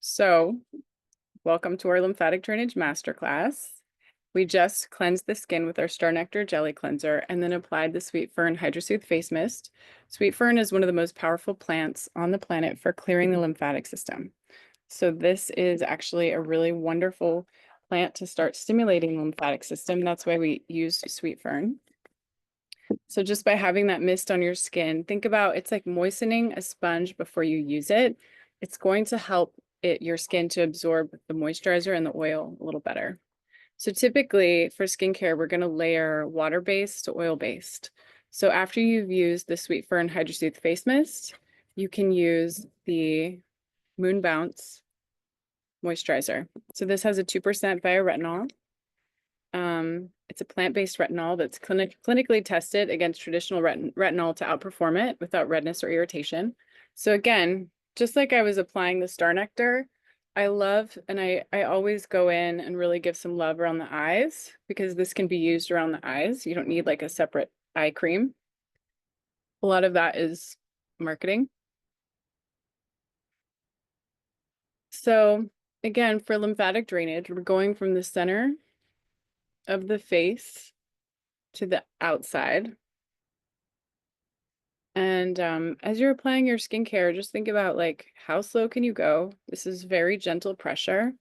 So, welcome to our lymphatic drainage masterclass. We just cleansed the skin with our Star Nectar Jelly Cleanser and then applied the Sweet Fern Hydrosoothe Face Mist. Sweet Fern is one of the most powerful plants on the planet for clearing the lymphatic system. So this is actually a really wonderful plant to start stimulating the lymphatic system. That's why we used Sweet Fern. So just by having that mist on your skin, think about it's like moistening a sponge before you use it. It's going to help your skin to absorb the moisturizer and the oil a little better. So typically for skincare, we're going to layer water-based to oil-based. So after you've used the Sweet Fern Hydrosoothe Face Mist, you can use the Moon Bounce Moisturizer. So this has a 2% bioretinol. It's a plant-based retinol that's clinically tested against traditional retinol to outperform it without redness or irritation. So again, just like I was applying the Star Nectar, I love, and I always go in and really give some love around the eyes because this can be used around the eyes. You don't need like a separate eye cream. A lot of that is marketing. So again, for lymphatic drainage, we're going from the center of the face to the outside. And as you're applying your skincare, just think about like how slow can you go? This is very gentle pressure.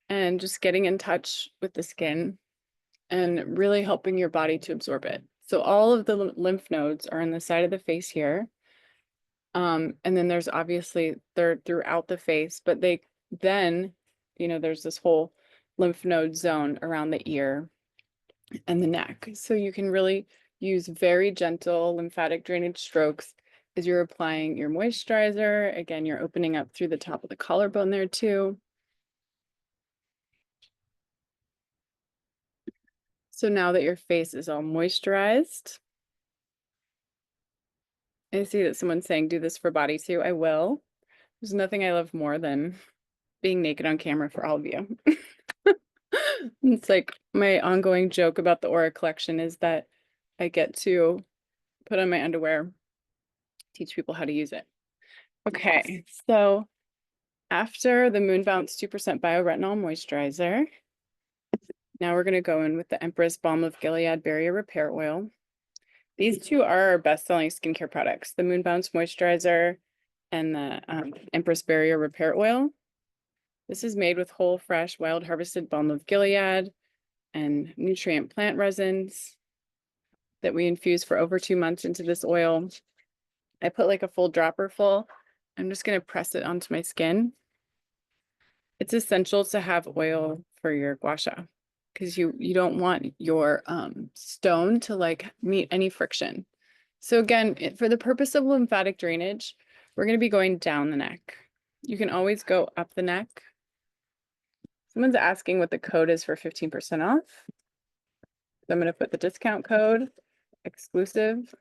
And just getting in touch with the skin and really helping your body to absorb it. So all of the lymph nodes are on the side of the face here. And then there's obviously they're throughout the face, but then, there's this whole lymph node zone around the ear and the neck. So you can really use very gentle lymphatic drainage strokes as you're applying your moisturizer. Again, you're opening up through the top of the collarbone there too. So now that your face is all moisturized, I see that someone's saying do this for body too. I will. There's nothing I love more than being naked on camera for all of you. It's like my ongoing joke about the Aura collection is that I get to put on my underwear, teach people how to use it. Okay, so after the Moon Bounce 2% Bioretinol Moisturizer, now we're going to go in with the Empress Balm of Gilead Barrier Repair Oil. These two are our best-selling skincare products, the Moon Bounce Moisturizer and the Empress Barrier Repair Oil. This is made with whole, fresh, wild harvested balm of Gilead and nutrient plant resins that we infuse for over 2 months into this oil. I put like a full dropper full. I'm just going to press it onto my skin. It's essential to have oil for your gua sha because you don't want your stone to like meet any friction. So again, for the purpose of lymphatic drainage, we're going to be going down the neck. You can always go up the neck. Someone's asking what the code is for 15% off. So I'm going to put the discount code exclusive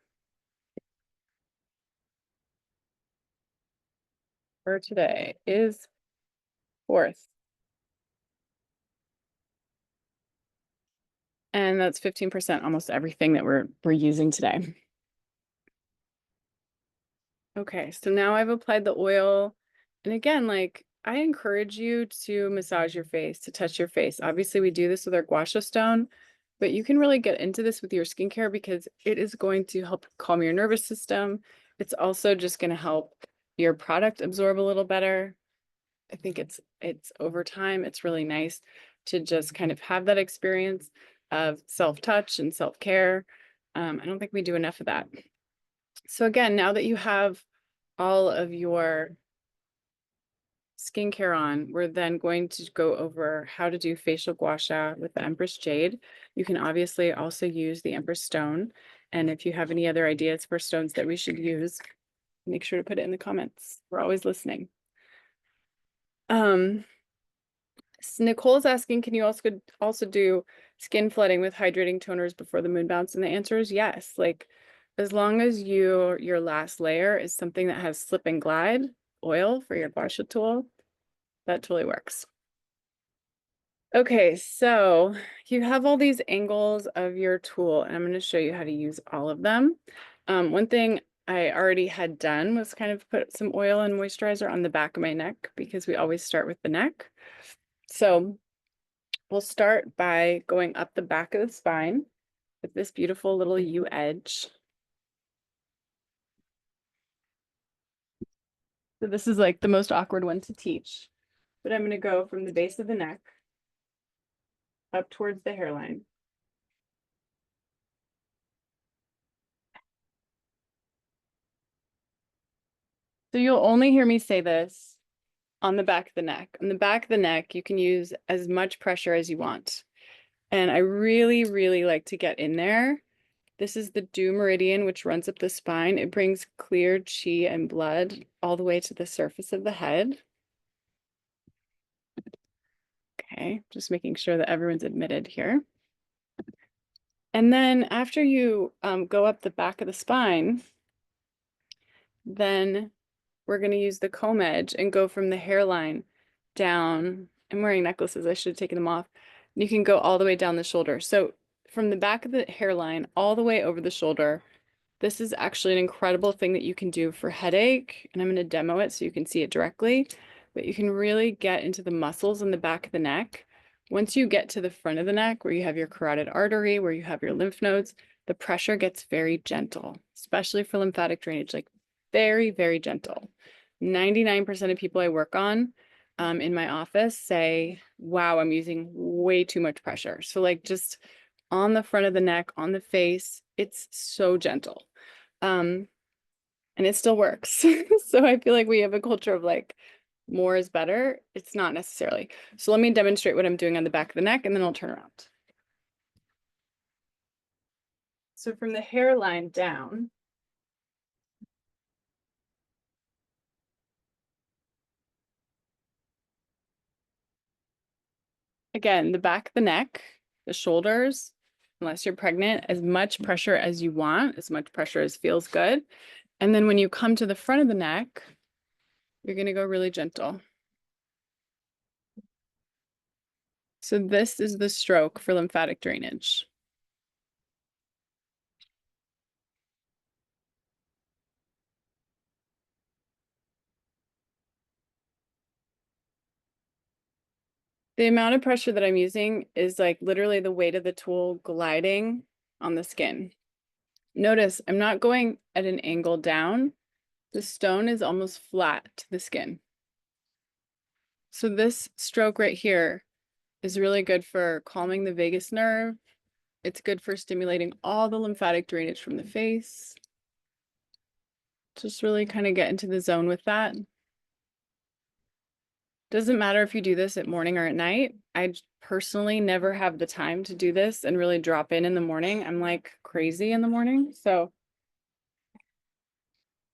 for today is 4th. And that's 15% almost everything that we're using today. Okay, so now I've applied the oil. And again, like I encourage you to massage your face, to touch your face. Obviously, we do this with our gua sha stone, but you can really get into this with your skincare because it is going to help calm your nervous system. It's also just going to help your product absorb a little better. I think it's over time, it's really nice to just kind of have that experience of self-touch and self-care. I don't think we do enough of that. So again, now that you have all of your skincare on, we're then going to go over how to do facial gua sha with the Empress Jade. You can obviously also use the Empress Stone. And if you have any other ideas for stones that we should use, make sure to put it in the comments. We're always listening. Nicole's asking, can you also do skin flooding with hydrating toners before the Moon Bounce? And the answer is yes. Like as long as your last layer is something that has slip and glide oil for your gua sha tool, that totally works. Okay, so you have all these angles of your tool, and I'm going to show you how to use all of them. One thing I already had done was kind of put some oil and moisturizer on the back of my neck because we always start with the neck. So we'll start by going up the back of the spine with this beautiful little U edge. So this is like the most awkward one to teach, but I'm going to go from the base of the neck up towards the hairline. So you'll only hear me say this on the back of the neck. On the back of the neck, you can use as much pressure as you want. And I really, really like to get in there. This is the dew meridian, which runs up the spine. It brings clear chi and blood all the way to the surface of the head. Okay, just making sure that everyone's admitted here. And then after you go up the back of the spine, then we're going to use the comb edge and go from the hairline down. I'm wearing necklaces. I should have taken them off. You can go all the way down the shoulder. So from the back of the hairline all the way over the shoulder. This is actually an incredible thing that you can do for headache, and I'm going to demo it so you can see it directly, but you can really get into the muscles in the back of the neck. Once you get to the front of the neck where you have your carotid artery, where you have your lymph nodes, the pressure gets very gentle, especially for lymphatic drainage, like very, very gentle. 99% of people I work on in my office say, wow, I'm using way too much pressure. So like just on the front of the neck, on the face, it's so gentle. And it still works. So I feel like we have a culture of like more is better. It's not necessarily. So let me demonstrate what I'm doing on the back of the neck and then I'll turn around. So from the hairline down, again, the back of the neck, the shoulders, unless you're pregnant, as much pressure as you want, as much pressure as feels good. And then when you come to the front of the neck, you're going to go really gentle. So this is the stroke for lymphatic drainage. The amount of pressure that I'm using is like literally the weight of the tool gliding on the skin. Notice I'm not going at an angle down. The stone is almost flat to the skin. So this stroke right here is really good for calming the vagus nerve. It's good for stimulating all the lymphatic drainage from the face. Just really kind of get into the zone with that. Doesn't matter if you do this at morning or at night. I personally never have the time to do this and really drop in the morning. I'm like crazy in the morning. So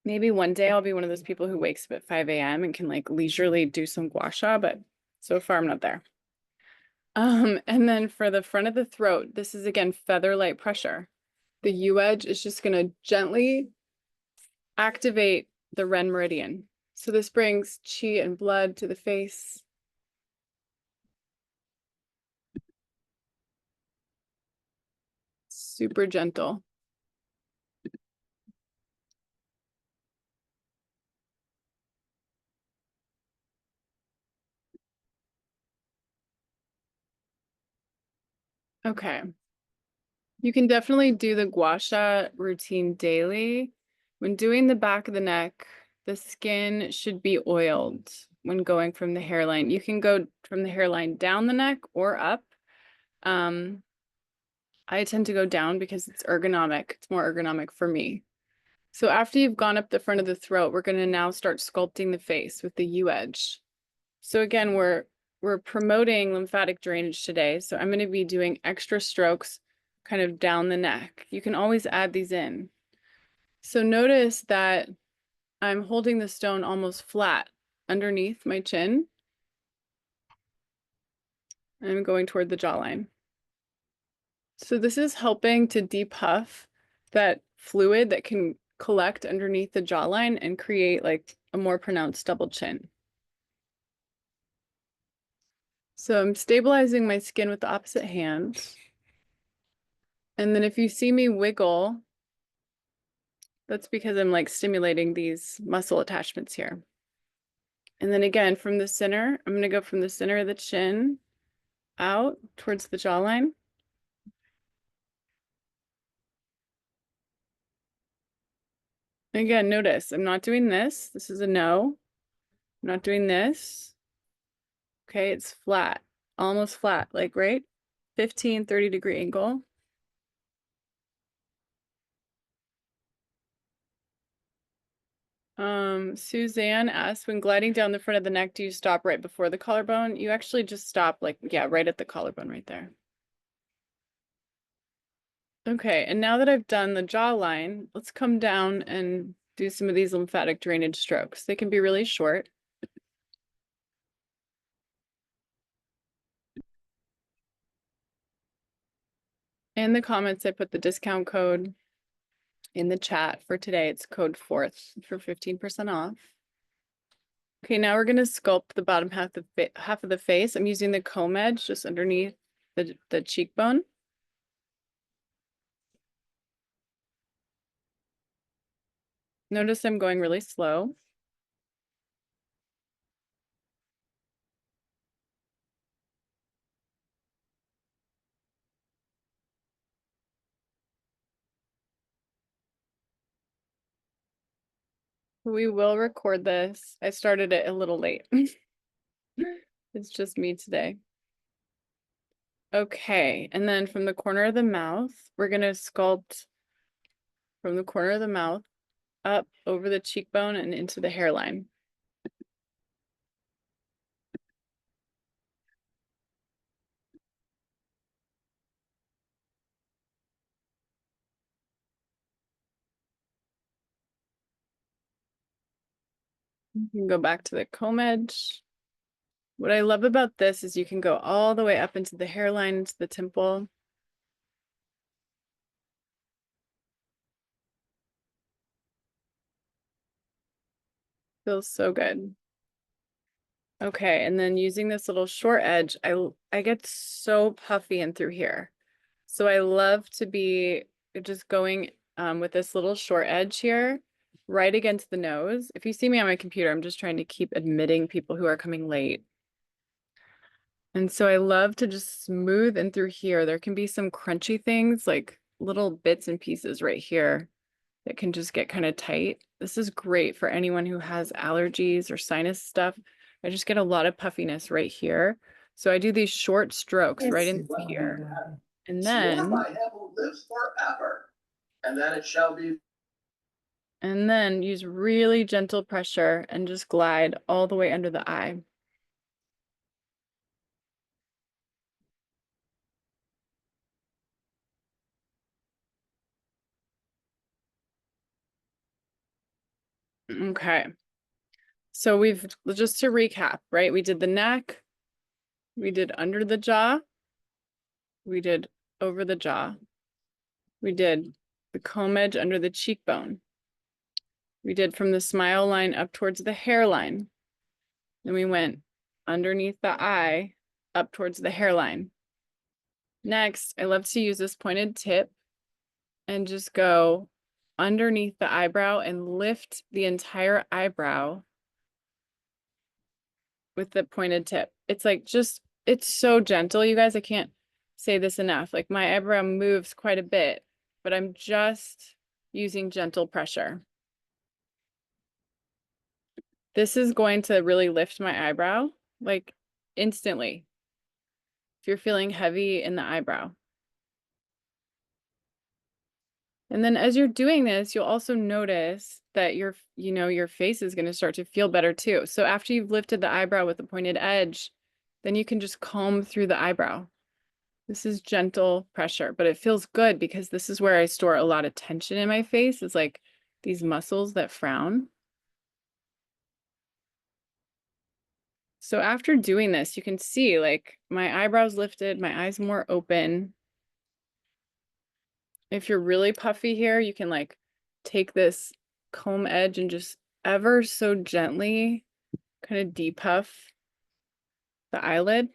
maybe one day I'll be one of those people who wakes up at 5 a.m. and can like leisurely do some gua sha, but so far I'm not there. And then for the front of the throat, this is again feather light pressure. The U edge is just going to gently activate the Ren meridian. So this brings chi and blood to the face. Super gentle. Okay. You can definitely do the gua sha routine daily. When doing the back of the neck, the skin should be oiled when going from the hairline. You can go from the hairline down the neck or up. I tend to go down because it's ergonomic. It's more ergonomic for me. So after you've gone up the front of the throat, we're going to now start sculpting the face with the U edge. So again, we're promoting lymphatic drainage today. So I'm going to be doing extra strokes kind of down the neck. You can always add these in. So notice that I'm holding the stone almost flat underneath my chin. I'm going toward the jawline. So this is helping to depuff that fluid that can collect underneath the jawline and create like a more pronounced double chin. So I'm stabilizing my skin with the opposite hand. And then if you see me wiggle, That's because I'm like stimulating these muscle attachments here. And then again, from the center, I'm going to go from the center of the chin out towards the jawline. Again, notice I'm not doing this. This is a no. I'm not doing this. Okay, it's flat, almost flat, like right? 15, 30-degree angle. Suzanne asked, when gliding down the front of the neck, do you stop right before the collarbone? You actually just stop like, yeah, right at the collarbone right there. Okay, and now that I've done the jawline, let's come down and do some of these lymphatic drainage strokes. They can be really short. In the comments, I put the discount code in the chat for today. It's code 4th for 15% off. Okay, now we're going to sculpt the bottom half of the face. I'm using the comb edge just underneath the cheekbone. Notice I'm going really slow. We will record this. I started it a little late. It's just me today. Okay, and then from the corner of the mouth, we're going to sculpt from the corner of the mouth up over the cheekbone and into the hairline. You can go back to the comb edge. What I love about this is you can go all the way up into the hairline, into the temple. Feels so good. Okay, and then using this little short edge, I get so puffy in through here. So I love to be just going with this little short edge here, right against the nose. If you see me on my computer, I'm just trying to keep admitting people who are coming late. And so I love to just smooth in through here. There can be some crunchy things, like little bits and pieces right here that can just get kind of tight. This is great for anyone who has allergies or sinus stuff. I just get a lot of puffiness right here. So I do these short strokes right in here. And then lives forever, and that it shall be. And then use really gentle pressure and just glide all the way under the eye. Okay. So we've, just to recap, right? We did the neck, we did under the jaw, we did over the jaw, we did the comb edge under the cheekbone, we did from the smile line up towards the hairline, then we went underneath the eye up towards the hairline. Next, I love to use this pointed tip and just go underneath the eyebrow and lift the entire eyebrow with the pointed tip. It's like it's so gentle, you guys. I can't say this enough. Like my eyebrow moves quite a bit, but I'm just using gentle pressure. This is going to really lift my eyebrow, like instantly, if you're feeling heavy in the eyebrow. And then as you're doing this, you'll also notice that your face is going to start to feel better too. So after you've lifted the eyebrow with the pointed edge, then you can just comb through the eyebrow. This is gentle pressure, but it feels good because this is where I store a lot of tension in my face. It's like these muscles that frown. So after doing this, you can see like my eyebrows lifted, my eyes more open. If you're really puffy here, you can like take this comb edge and just ever so gently kind of depuff the eyelid.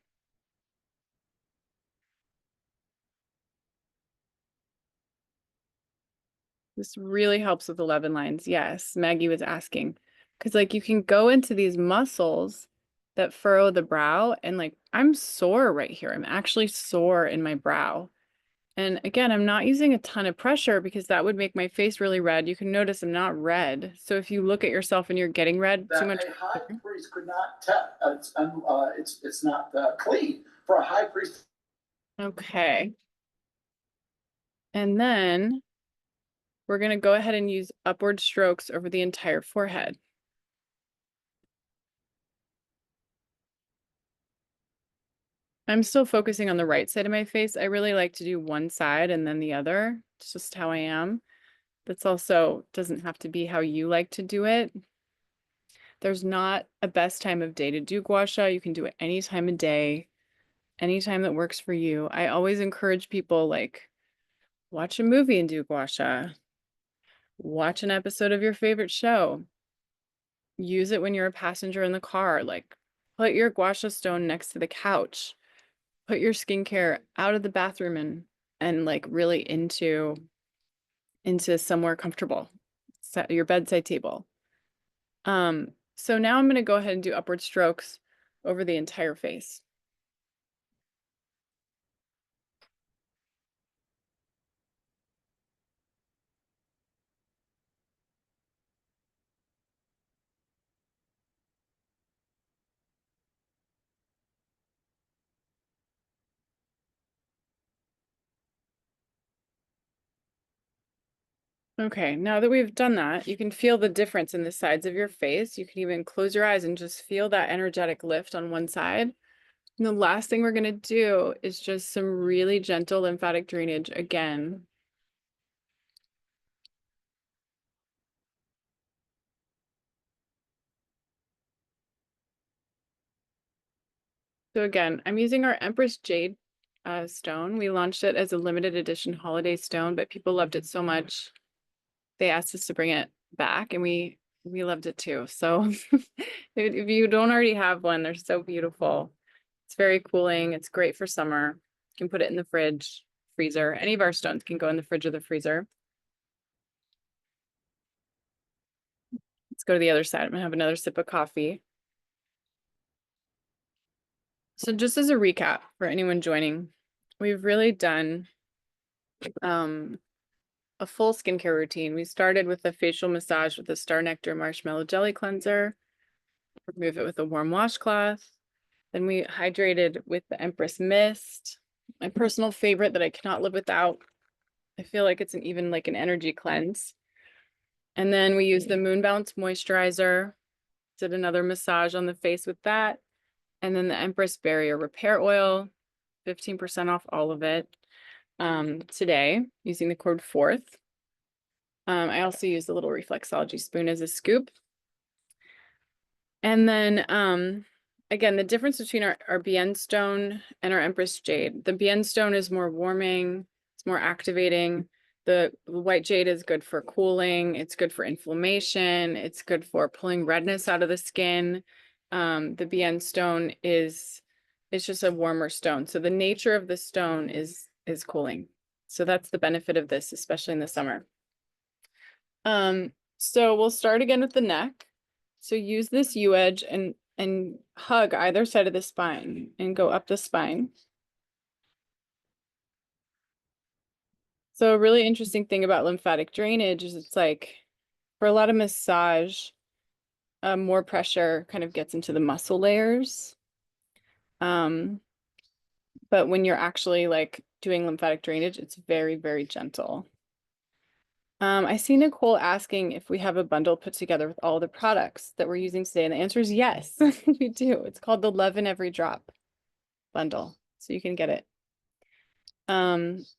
This really helps with 11 lines. Yes, Maggie was asking. Because like you can go into these muscles that furrow the brow and like I'm sore right here. I'm actually sore in my brow. And again, I'm not using a ton of pressure because that would make my face really red. You can notice I'm not red. So if you look at yourself and you're getting red too much. A high priest could not tell. It's not clean for a high priest. Okay. And then we're going to go ahead and use upward strokes over the entire forehead. I'm still focusing on the right side of my face. I really like to do one side and then the other. It's just how I am. That's also doesn't have to be how you like to do it. There's not a best time of day to do gua sha. You can do it any time of day, anytime that works for you. I always encourage people like watch a movie and do gua sha. Watch an episode of your favorite show. Use it when you're a passenger in the car. Like put your gua sha stone next to the couch. Put your skincare out of the bathroom and like really into somewhere comfortable. Set your bedside table. So now I'm going to go ahead and do upward strokes over the entire face. Okay, now that we've done that, you can feel the difference in the sides of your face. You can even close your eyes and just feel that energetic lift on one side. And the last thing we're going to do is just some really gentle lymphatic drainage again. So again, I'm using our Empress Jade stone. We launched it as a limited edition holiday stone, but people loved it so much. They asked us to bring it back and we loved it too. So if you don't already have one, they're so beautiful. It's very cooling. It's great for summer. You can put it in the fridge, freezer. Any of our stones can go in the fridge or the freezer. Let's go to the other side. I'm gonna have another sip of coffee. So just as a recap for anyone joining, we've really done a full skincare routine. We started with a facial massage with a Star Nectar Marshmallow Jelly Cleanser. Remove it with a warm washcloth. Then we hydrated with the Empress Mist, my personal favorite that I cannot live without. I feel like it's even like an energy cleanse. And then we used the Moon Bounce Moisturizer, did another massage on the face with that. And then the Empress Barrier Repair Oil, 15% off all of it today using the code 4th. I also used a little reflexology spoon as a scoop. And then again, the difference between our Bien stone and our Empress Jade. The Bien stone is more warming, it's more activating. The white jade is good for cooling, it's good for inflammation, it's good for pulling redness out of the skin. The Bien stone is it's just a warmer stone. So the nature of the stone is cooling. So that's the benefit of this, especially in the summer. So we'll start again with the neck. So use this U edge and hug either side of the spine and go up the spine. So a really interesting thing about lymphatic drainage is it's like for a lot of massage, more pressure kind of gets into the muscle layers. But when you're actually like doing lymphatic drainage, it's very, very gentle. I see Nicole asking if we have a bundle put together with all the products that we're using today. And the answer is yes, we do. It's called the Love in Every Drop bundle. So you can get it.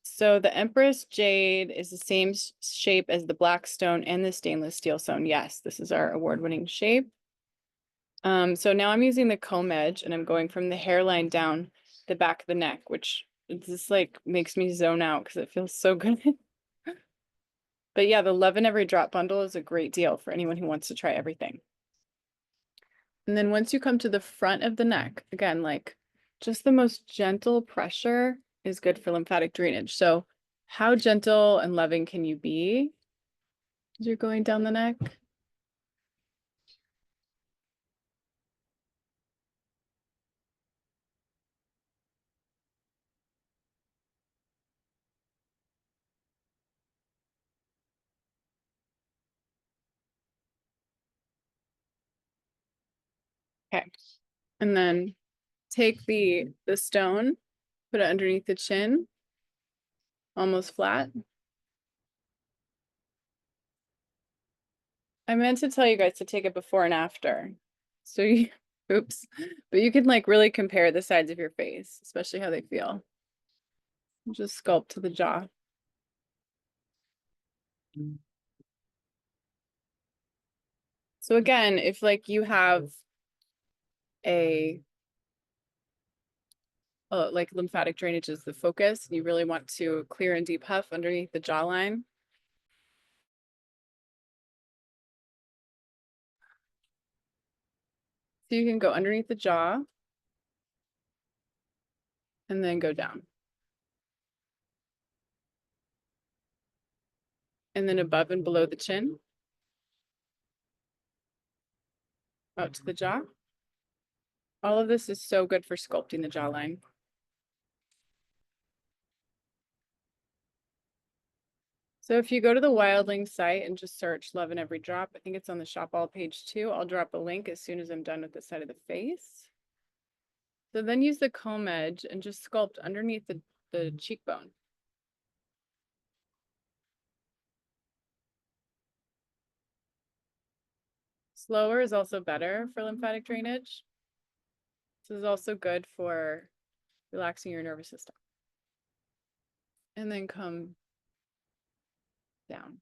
So the Empress Jade is the same shape as the black stone and the stainless steel stone. Yes, this is our award-winning shape. So now I'm using the comb edge and I'm going from the hairline down the back of the neck, which just like makes me zone out because it feels so good. But yeah, the Love in Every Drop bundle is a great deal for anyone who wants to try everything. And then once you come to the front of the neck, again, like just the most gentle pressure is good for lymphatic drainage. So how gentle and loving can you be? as you're going down the neck. Okay. And then take the stone, put it underneath the chin, almost flat. I meant to tell you guys to take it before and after. So you, oops, but you can like really compare the sides of your face, especially how they feel. Just sculpt to the jaw. So again, if like you have a like lymphatic drainage is the focus, you really want to clear and depuff underneath the jawline. So you can go underneath the jaw and then go down. And then above and below the chin. Out to the jaw. All of this is so good for sculpting the jawline. So if you go to the Wildling site and just search Love in Every Drop, I think it's on the shop all page 2. I'll drop a link as soon as I'm done with the side of the face. So then use the comb edge and just sculpt underneath the cheekbone. Slower is also better for lymphatic drainage. This is also good for relaxing your nervous system. And then come down.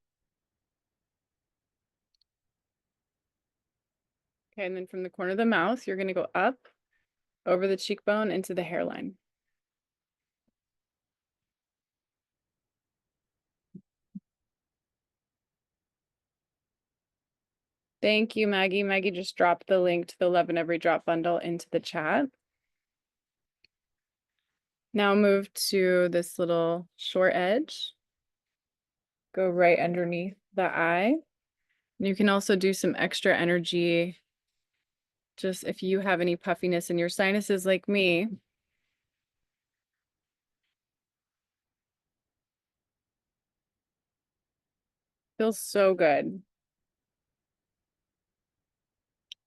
Okay, and then from the corner of the mouth, you're going to go up over the cheekbone into the hairline. Thank you, Maggie. Maggie just dropped the link to the Love in Every Drop bundle into the chat. Now move to this little short edge. Go right underneath the eye. You can also do some extra energy. Just if you have any puffiness in your sinuses like me. Feels so good.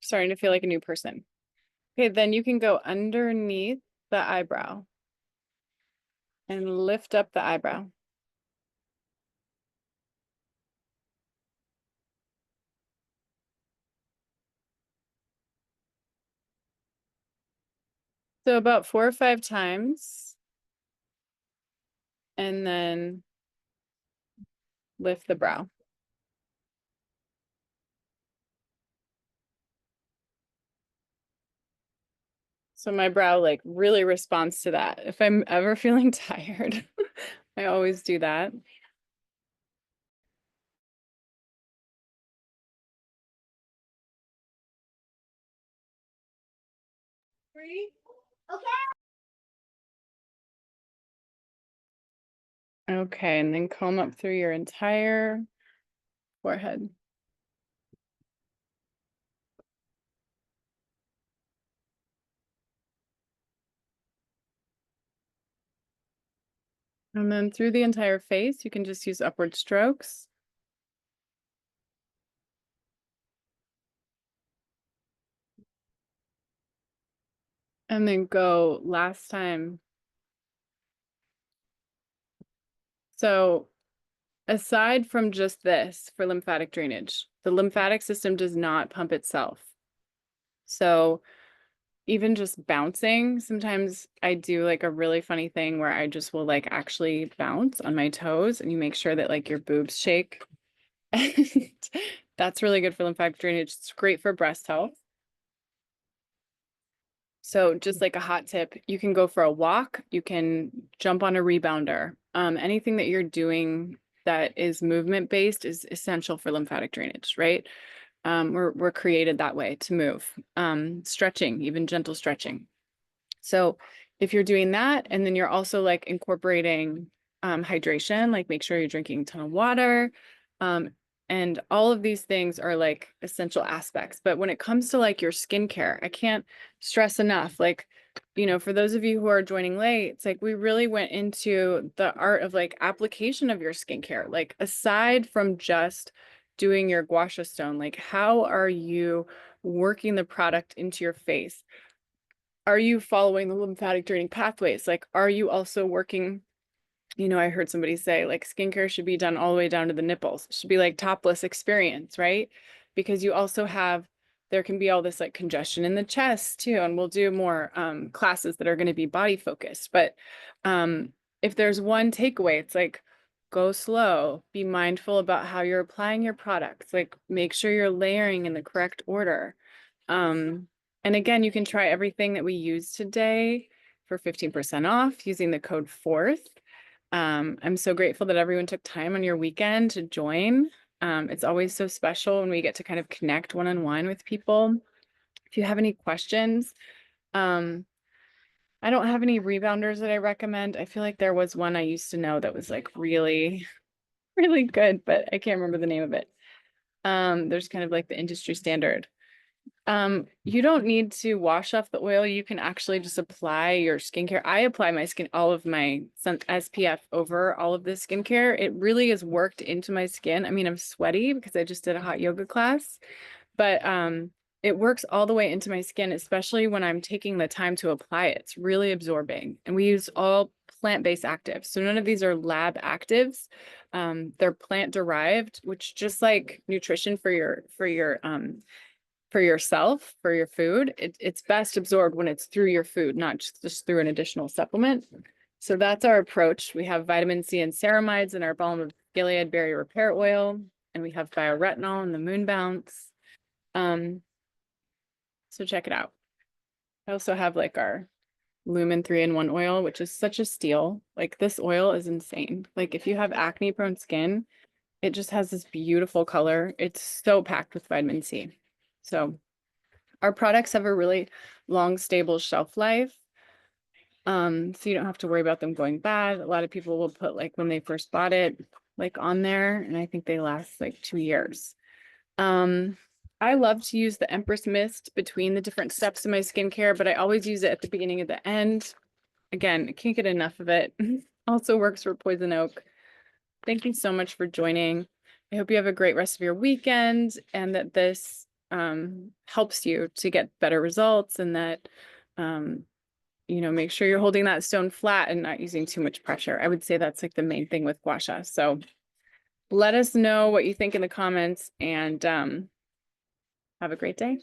Starting to feel like a new person. Okay, then you can go underneath the eyebrow and lift up the eyebrow. So about 4 or 5 times. And then lift the brow. So my brow like really responds to that. If I'm ever feeling tired, I always do that. Okay, and then comb up through your entire forehead. And then through the entire face, you can just use upward strokes. And then go last time. So aside from just this for lymphatic drainage, the lymphatic system does not pump itself. So even just bouncing, sometimes I do like a really funny thing where I just will like actually bounce on my toes and you make sure that like your boobs shake. And that's really good for lymphatic drainage. It's great for breast health. So just like a hot tip, you can go for a walk, you can jump on a rebounder. Anything that you're doing that is movement based is essential for lymphatic drainage, right? We're created that way to move. Stretching, even gentle stretching. So if you're doing that, and then you're also like incorporating hydration, like make sure you're drinking a ton of water. And all of these things are like essential aspects. But when it comes to like your skincare, I can't stress enough, like, for those of you who are joining late, it's like we really went into the art of like application of your skincare. Like aside from just doing your gua sha stone, like how are you working the product into your face? Are you following the lymphatic draining pathways? Like, are you also working? I heard somebody say like skincare should be done all the way down to the nipples. It should be like topless experience, right? Because you also have, there can be all this like congestion in the chest too. And we'll do more classes that are going to be body focused. But if there's one takeaway, it's like go slow, be mindful about how you're applying your products, like make sure you're layering in the correct order. And again, you can try everything that we use today for 15% off using the code FOURTH. I'm so grateful that everyone took time on your weekend to join. It's always so special when we get to kind of connect one-on-one with people. If you have any questions, I don't have any rebounders that I recommend. I feel like there was one I used to know that was like really, really good, but I can't remember the name of it. There's kind of like the industry standard. You don't need to wash off the oil. You can actually just apply your skincare. I apply all of my SPF over all of this skincare. It really has worked into my skin. I mean, I'm sweaty because I just did a hot yoga class, but it works all the way into my skin, especially when I'm taking the time to apply it. It's really absorbing. And we use all plant-based actives. So none of these are lab actives. They're plant derived, which just like nutrition for yourself, for your food, it's best absorbed when it's through your food, not just through an additional supplement. So that's our approach. We have vitamin C and ceramides in our Balm of Gilead Berry Repair Oil, and we have bioretinol in the Moon Bounce. So check it out. I also have like our Lumen 3-in-1 oil, which is such a steal. Like this oil is insane. Like if you have acne prone skin, it just has this beautiful color. It's so packed with vitamin C. So our products have a really long, stable shelf life. So you don't have to worry about them going bad. A lot of people will put like when they first bought it, like on there, and I think they last like 2 years. I love to use the Empress Mist between the different steps of my skincare, but I always use it at the beginning of the end. Again, I can't get enough of it. Also works for poison oak. Thank you so much for joining. I hope you have a great rest of your weekend and that this helps you to get better results, and that make sure you're holding that stone flat and not using too much pressure. I would say that's like the main thing with gua sha. So let us know what you think in the comments, and have a great day.